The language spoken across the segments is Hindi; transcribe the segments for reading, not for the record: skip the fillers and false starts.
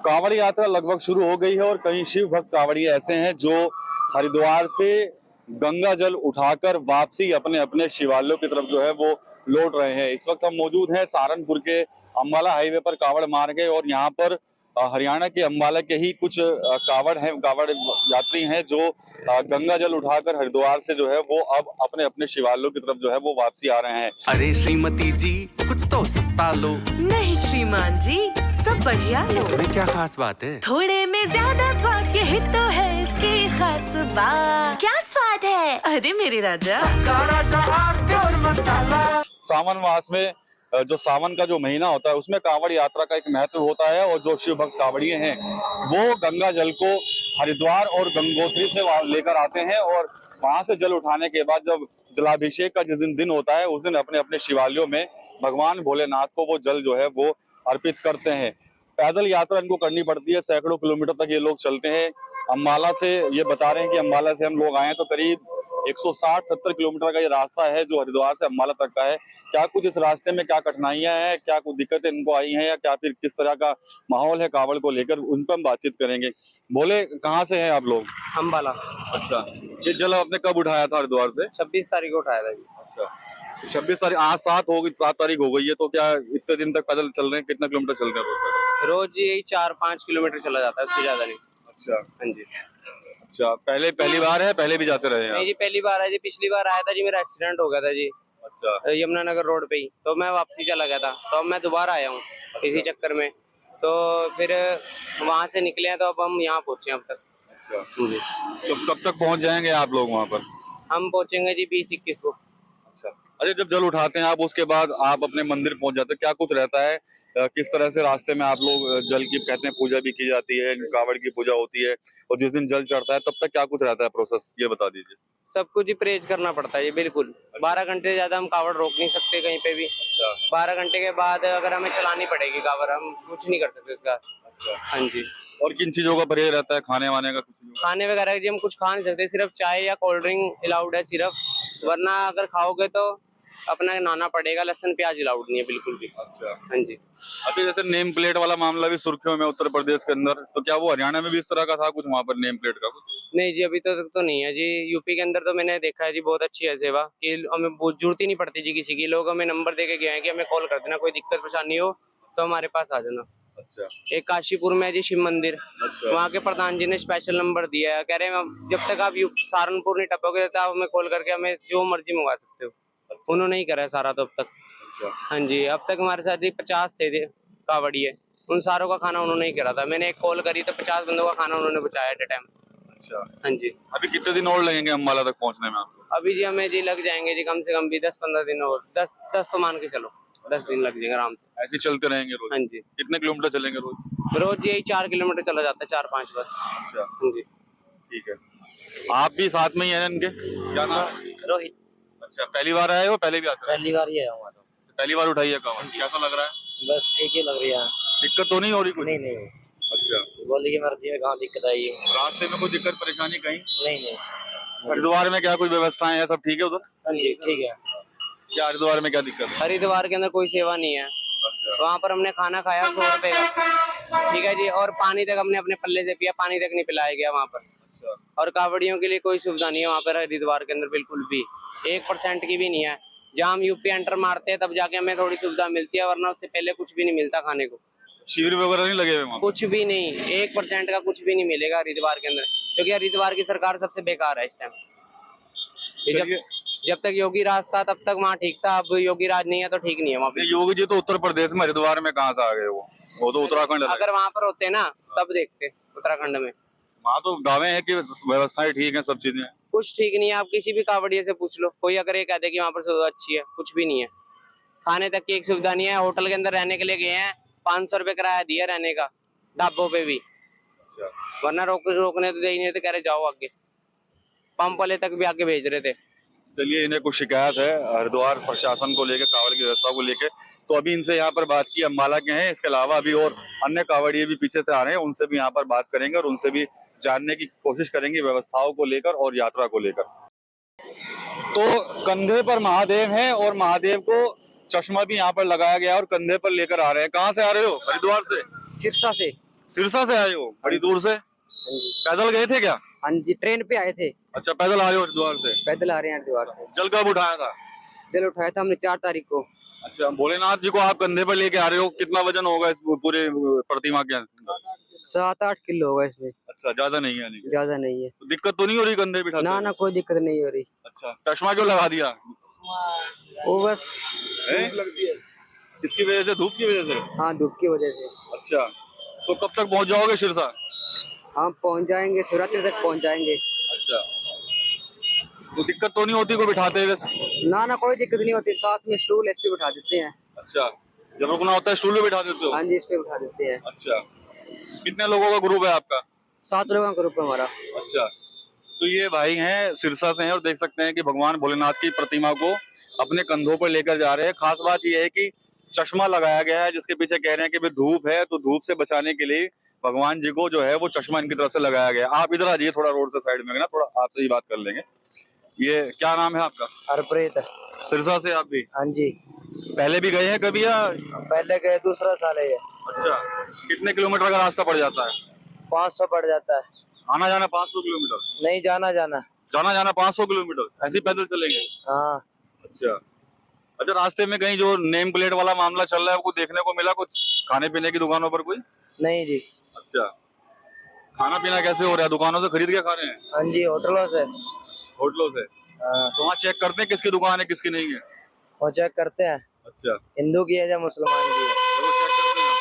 कांवड़ यात्रा लगभग शुरू हो गई है और कई शिव भक्त कांवड़िए ऐसे हैं जो हरिद्वार से गंगा जल उठाकर वापसी अपने अपने शिवालयों की तरफ जो है वो लौट रहे हैं। इस वक्त हम मौजूद हैं सहारनपुर के अंबाला हाईवे पर कांवड़ मार्ग है और यहाँ पर हरियाणा के अंबाला के ही कुछ कांवड़ यात्री हैं जो गंगा जल उठाकर हरिद्वार से जो है वो अब अपने अपने शिवालयों की तरफ जो है वो वापसी आ रहे हैं। अरे श्रीमती जी कुछ तो सस्ता लो। नहीं श्रीमान जी, सब बढ़िया लो। इसमें क्या खास बात है? थोड़े में ज्यादा स्वाद, यही तो है इसकी खास बात। क्या स्वाद है? अरे मेरे राजा, सावन मास में जो सावन का जो महीना होता है उसमें कांवड़ यात्रा का एक महत्व होता है और जो शिव भक्त कांवड़िए हैं वो गंगा जल को हरिद्वार और गंगोत्री से लेकर आते हैं और वहां से जल उठाने के बाद जब जलाभिषेक का जिस दिन होता है उस दिन अपने अपने शिवालयों में भगवान भोलेनाथ को वो जल जो है वो अर्पित करते हैं। पैदल यात्रा इनको करनी पड़ती है, सैकड़ों किलोमीटर तक ये लोग चलते हैं। अम्बाला से ये बता रहे हैं कि अम्बाला से हम लोग आए तो करीब 160-70 किलोमीटर का ये रास्ता है जो हरिद्वार से अम्बाला तक का है। क्या कुछ इस रास्ते में क्या कठिनाइयां हैं, क्या कुछ दिक्कतें इनको आई हैं या क्या फिर किस तरह का माहौल है कांवड़ को लेकर, उन पर हम बातचीत करेंगे। बोले कहाँ से हैं आप लोग? अंबाला। अच्छा, ये जल आपने कब उठाया था हरिद्वार से? 26 तारीख को उठाया था जी। अच्छा, 26 तारीख, आज 7 तारीख हो गई है तो क्या इतने दिन तक पैदल चल रहे हैं? कितना किलोमीटर चल रहे हैं रोज यही 4-5 किलोमीटर चला जाता है, उससे ज्यादा नहीं। अच्छा हाँ जी। अच्छा, पहली बार है? पहले भी जाते रहे हैं? नहीं जी, पहली बार है जी। पिछली बार आया था जी, मेरा एक्सीडेंट हो गया था जी। अच्छा, यमुनानगर रोड पे ही, तो मैं वापसी चला गया था, तो अब मैं दोबारा आया हूँ इसी चक्कर में। तो फिर वहाँ से निकले हैं तो अब हम यहाँ पहुँचे अब तक। अच्छा, जी। तो कब तक पहुंच जाएंगे आप लोग वहाँ पर? हम पहुँचेंगे जी 20-21 को। अच्छा, अरे जब जल उठाते हैं आप उसके बाद आप अपने मंदिर पहुंच जाते हैं, क्या कुछ रहता है? किस तरह से रास्ते में आप लोग जल की कहते हैं पूजा भी की जाती है, कांवड़ की पूजा होती है और जिस दिन जल चढ़ता है तब तक क्या कुछ रहता है प्रोसेस, ये बता दीजिए। सब कुछ ही परहेज करना पड़ता है जी, बिल्कुल। 12 घंटे से ज्यादा हम कावड़ रोक नहीं सकते कहीं पे भी। अच्छा, 12 घंटे के बाद अगर हमें चलानी पड़ेगी कावड़, हम कुछ नहीं कर सकते इसका। अच्छा, हाँ जी। और किन चीजों का परहेज रहता है? खाने वाने का कुछ? खाने वगैरह जी हम कुछ खा नहीं सकते, सिर्फ चाय या कोल्ड ड्रिंक अलाउड है सिर्फ, वरना अगर खाओगे तो अपना नहाना पड़ेगा। लहसुन प्याज अलाउड नहीं है बिल्कुल भी। अच्छा, हाँ जी। अच्छा, जैसे नेम प्लेट वाला मामला भी सुर्खियों में उत्तर प्रदेश के अंदर, तो क्या वो हरियाणा में भी इस तरह का था कुछ वहाँ पर नेम प्लेट का कुछ? नहीं जी, अभी तो तक तो नहीं है जी। यूपी के अंदर तो मैंने देखा है जी, बहुत अच्छी है सेवा कि हमें जरूरत ही नहीं पड़ती जी किसी की। लोग हमें नंबर दे के गए हैं कि हमें कॉल कर देना, कोई दिक्कत परेशानी हो तो हमारे पास आ जाना। अच्छा, एक काशीपुर में है जी शिव मंदिर, अच्छा, वहाँ के प्रधान जी ने स्पेशल नंबर दिया है, कह रहे हैं जब तक आप सहारनपुर नहीं टपोगे तब आप हमें कॉल करके हमें जो मर्जी मंगवा सकते हो। अच्छा, उन्होंने ही करा है सारा तो अब तक। अच्छा, हाँ जी, अब तक हमारे साथ ही 50 थे कावड़िए, उन सारों का खाना उन्होंने ही करा था। मैंने एक कॉल करी तो 50 बंदों का खाना उन्होंने बचाया एट ए टाइम। अच्छा। हाँ जी। अभी कितने दिन और लगेंगे अम्बाला तक पहुँचने में आपको? अभी जी हमें जी लग जाएंगे जी कम से कम भी 10-15 दिन और 10 तो मान के चलो 10 दिन लग जाएंगे आराम से। ऐसे चलते रहेंगे रोज? हाँ जी। कितने किलोमीटर चलेंगे रोज? रोज यही 4 किलोमीटर चला जाता है, 4-5 बस। अच्छा, हाँ जी। ठीक है। आप भी साथ में ही हैं इनके? क्या नाम? रोहित। अच्छा, पहली बार आए हो? पहले भी आते हो? पहली बार ही आया हूँ तो। पहली बार उठाई है कांवड़, कैसा लग रहा है? बस ठीक ही लग रही है। दिक्कत तो नहीं हो रही कुछ? नहीं नहीं, अच्छा, बोली की मर्जी में कहाँ दिक्कत आई है। रास्ते में कोई दिक्कत परेशानी कहीं? नहीं नहीं। हरिद्वार में क्या कुछ व्यवस्थाएं हैं, सब ठीक है उधर? हाँ जी ठीक है। क्या हरिद्वार में क्या दिक्कत है? हरिद्वार के अंदर कोई सेवा नहीं है। अच्छा, वहाँ पर हमने खाना खाया 100 रुपए का, ठीक है जी, और पानी तक हमने अपने पल्ले से पिया, पानी तक नहीं पिलाया गया वहाँ पर। अच्छा, और कावड़ियों के लिए कोई सुविधा नहीं है वहाँ पर हरिद्वार के अंदर, बिल्कुल भी 1% की भी नहीं है। जहाँ हम यूपी एंटर मारते हैं तब जाके हमें थोड़ी सुविधा मिलती है, वरना उससे पहले कुछ भी नहीं मिलता खाने को। शिविर वगैरह नहीं लगे हुए वहाँ? कुछ भी नहीं, 1% का कुछ भी नहीं मिलेगा हरिद्वार के अंदर, क्योंकि हरिद्वार की सरकार सबसे बेकार है इस टाइम। जब तक योगी राज था तब तक वहाँ ठीक था, अब योगी राज नहीं है तो ठीक नहीं है वहाँ पे। योगी जी तो उत्तर प्रदेश में, हरिद्वार में कहाँ से आ गए वो तो उत्तराखंड है। अगर वहाँ पर होते ना तब देखते उत्तराखंड में। वहाँ तो गाँव है कि व्यवस्थाएं ठीक है, सब चीजें हैं। कुछ ठीक नहीं है, आप किसी भी कावड़िए से पूछ लो, कोई अगर ये कहते कि वहाँ पर सुविधा अच्छी है, कुछ भी नहीं है। खाने तक की एक सुविधा नहीं है। होटल के अंदर रहने के लिए गए हैं, 500 रुपए किराया दिया रहने का, ढाबों पे भी, वरना रोकने तो दे ही नहीं थे, कह रहे जाओ आगे। पंप वाले तक भी आगे भेज रहे थे। चलिए, इन्हें कुछ शिकायत है हरिद्वार प्रशासन को लेकर, कांवड़ की व्यवस्था को लेकर, तो अभी इनसे यहाँ पर बात की। अम्बाला के हैं, इसके अलावा अभी और अन्य कांवड़िए भी पीछे से आ रहे हैं, उनसे भी यहाँ पर बात करेंगे और उनसे भी जानने की कोशिश करेंगे व्यवस्थाओं को लेकर और यात्रा को लेकर। तो कंधे पर महादेव हैं और महादेव को चश्मा भी यहाँ पर लगाया गया और कंधे पर लेकर आ रहे हैं। कहाँ से आ रहे हो? हरिद्वार से? सिरसा से। सिरसा से आए हो बड़ी दूर से? हाँ जी। पैदल गए थे क्या? हाँ जी, ट्रेन पे आए थे। अच्छा, पैदल आए हो हरिद्वार से? पैदल आ रहे हैं हरिद्वार से। जल कब उठाया था? जल उठाया था हमने 4 तारीख को। अच्छा, भोलेनाथ जी को आप कंधे पर लेके आ रहे हो, कितना वजन होगा इस पूरे प्रतिमा के अंदर? 7-8 किलो होगा इसमें, अच्छा, ज्यादा नहीं है यानी कि। ज्यादा नहीं है। तो दिक्कत तो नहीं हो रही कंधे बिठाते ना हुए? ना, कोई दिक्कत नहीं हो रही। अच्छा, चश्मा क्यों लगा दिया? वो बस किसकी वजह से? धूप की वजह से? हाँ, धूप की वजह से। अच्छा, तो कब तक पहुंच जाओगे सिरसा? हम पहुंच जाएंगे, शिवरात्रि तक पहुंच जाएंगे। अच्छा, तो दिक्कत तो नहीं होती को बिठाते हुए? ना ना, कोई दिक्कत नहीं होती। साथ में स्टूल इस पे बिठा देते हैं। अच्छा, जब रुकना होता है स्टूल पे बिठा देते हो? हाँ जी, इस पे बिठा देते हैं। अच्छा, कितने लोगों का ग्रुप है आपका? 7 लोगों का ग्रुप है हमारा। अच्छा, तो ये भाई हैं सिरसा से हैं और देख सकते हैं कि भगवान भोलेनाथ की प्रतिमा को अपने कंधों पर लेकर जा रहे हैं। खास बात ये है कि चश्मा लगाया गया है, जिसके पीछे कह रहे हैं कि भाई धूप है, तो धूप से बचाने के लिए भगवान जी को जो है वो चश्मा इनकी तरफ से लगाया गया है। आप इधर आ जाइए, थोड़ा रोड से साइड में ना, थोड़ा आपसे ही बात कर लेंगे। ये क्या नाम है आपका? हरप्रीत। सिरसा से आप भी? हाँ जी, पहले भी गए हैं कभी या? पहले गए, दूसरा साल है ये। अच्छा, कितने किलोमीटर का रास्ता पड़ जाता है? 500 पड़ जाता है। आना जाना 500 किलोमीटर? नहीं, जाना जाना। जाना जाना 500 किलोमीटर ऐसे ही पैदल चलेंगे? हाँ। अच्छा, अच्छा, रास्ते में कहीं जो नेम प्लेट वाला मामला चल रहा है वो देखने को मिला? कुछ खाने पीने की दुकानों पर कोई? नहीं जी। अच्छा, खाना पीना कैसे हो रहा है? दुकानों से खरीद के खा रहे हैं? हाँ जी, होटलों से। होटलों से? हाँ, तो वहाँ चेक करते हैं किसकी दुकान है किसकी नहीं है? वो चेक करते हैं, अच्छा, हिंदू की है या मुसलमान की है। तो वो चेक करते हैं।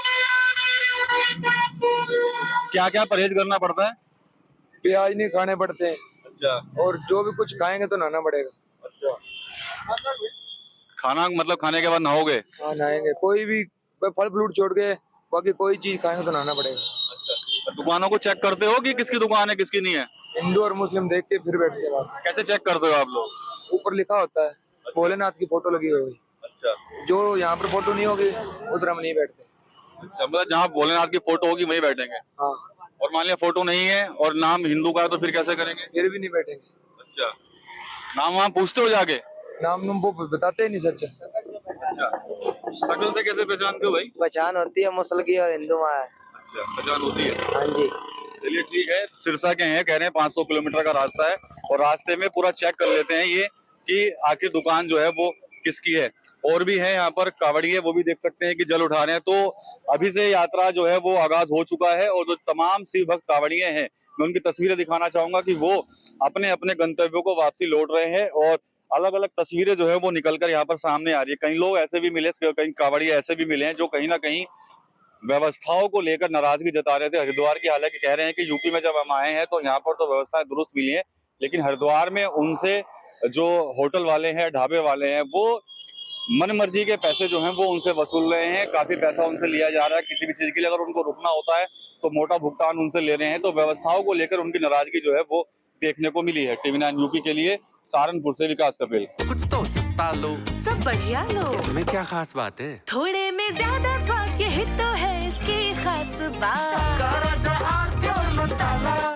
क्या क्या परहेज करना पड़ता है? प्याज नहीं खाने पड़ते हैं, अच्छा, और जो भी कुछ खाएंगे तो नहाना पड़ेगा। अच्छा, खाना मतलब खाने के बाद नहाओगे? हाँ, नहाएंगे। कोई भी फल फ्रूट छोड़ के बाकी कोई चीज खाएंगे तो नहाना पड़ेगा। अच्छा, तो दुकानों को चेक करते हो कि किसकी दुकान है किसकी नहीं है? हिंदू और मुस्लिम देख के फिर बैठते हैं बाहर। कैसे चेक करते हो आप लोग? ऊपर लिखा होता है, भोलेनाथ की फोटो लगी होगी। अच्छा, जो यहाँ पर फोटो नहीं होगी उधर हम नहीं बैठते। अच्छा, मतलब जहाँ भोलेनाथ की फोटो होगी वहीं बैठेंगे? हाँ, और मान लिया फोटो नहीं है और नाम हिंदू का है तो फिर कैसे करेंगे? फिर भी नहीं बैठेंगे। अच्छा, नाम वहाँ पूछते हो जाके? नाम नुम वो बताते ही नहीं सच। अच्छा, शक्ल से कैसे पहचानते हो भाई? पहचान होती है मुसल की और हिंदू वहाँ है। अच्छा, पहचान होती है। हाँ जी। चलिए ठीक है, सिरसा के हैं, कह रहे हैं 500 किलोमीटर का रास्ता है और रास्ते में पूरा चेक कर लेते हैं ये कि आखिर दुकान जो है वो किसकी है। और भी है यहाँ पर कावड़िए, वो भी देख सकते हैं कि जल उठा रहे हैं। तो अभी से यात्रा जो है वो आगाज हो चुका है और जो तमाम शिव भक्त कावड़िए हैं मैं उनकी तस्वीरें दिखाना चाहूंगा कि वो अपने अपने गंतव्यों को वापसी लौट रहे हैं और अलग अलग तस्वीरें जो है वो निकलकर यहाँ पर सामने आ रही है। कई लोग ऐसे भी मिले, कई कावड़िए ऐसे भी मिले हैं जो कहीं ना कहीं व्यवस्थाओं को लेकर नाराजगी जता रहे थे हरिद्वार की। हालांकि कह रहे हैं कि यूपी में जब हम आए हैं तो यहाँ पर तो व्यवस्थाएं दुरुस्त मिली है, लेकिन हरिद्वार में उनसे जो होटल वाले हैं, ढाबे वाले हैं, वो मन मर्जी के पैसे जो हैं वो उनसे वसूल रहे हैं। काफी पैसा उनसे लिया जा रहा है किसी भी चीज के लिए। अगर उनको रुकना होता है तो मोटा भुगतान उनसे ले रहे हैं। तो व्यवस्थाओं को लेकर उनकी नाराजगी जो है वो देखने को मिली है। TV9 यूपी के लिए सहारनपुर से विकास कपिल। कुछ तो सस्ता लो, सब बढ़िया लो, इसमें क्या खास बात है? थोड़े में ज्यादा स्वाद, यही तो है इसकी खास बात।